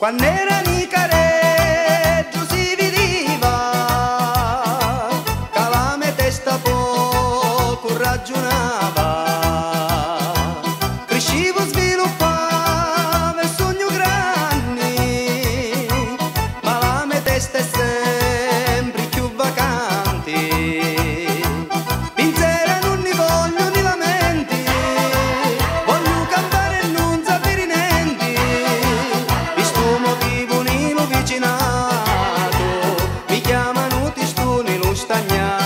Quando era Nicareggio si vedeva che la mia testa poco ragionava. Crescevo, sviluppavo il sogno grande, ma la mia testa è sempre più vacante. Pinzera non ne voglio ni lamenti, voglio cantare e non sapere niente. Visto motivo nino vicinato, mi chiamano tistone lo stagnato.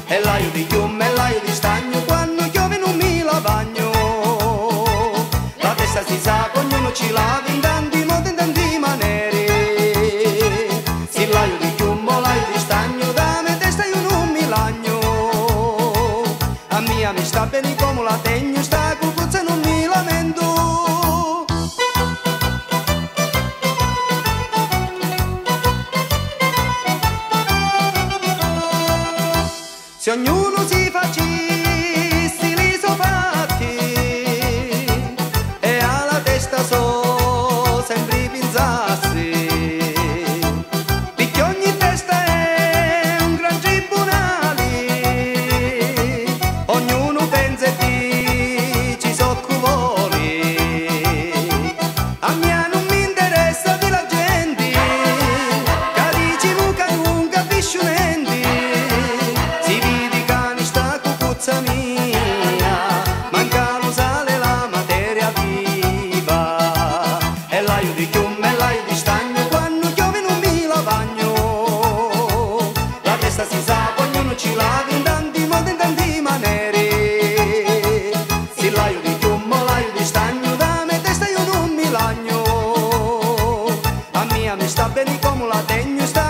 E l'aio di chiume e l'aio di stagno, quando piove non mi lavagno. La testa si sa, ognuno ci lava in tanti modi, in tanti maniere. Se l'aio di chiume o l'aio di stagno, da me testa io non mi lagno. A mia mi sta bene come la tegno, sta cucuzza e non mi lamento. Se ognuno si facesse i suoi fatti e alla testa so sempre pensasse, perché ogni testa è un gran tribunale, ognuno pensa e dice so che vuole. A me non mi interessa di la gente che dice mucca non capisce niente. Mia, manca lo sale la materia viva. E l'aio di chiume e l'aio di stagno, quando piove non mi lavagno. La testa si sa, ognuno ci lava in tanti modi, in tanti maniere. Se l'aio di chiume o l'aio di stagno, da me testa io non mi lagno. A mia mi sta bene come la tegno, sta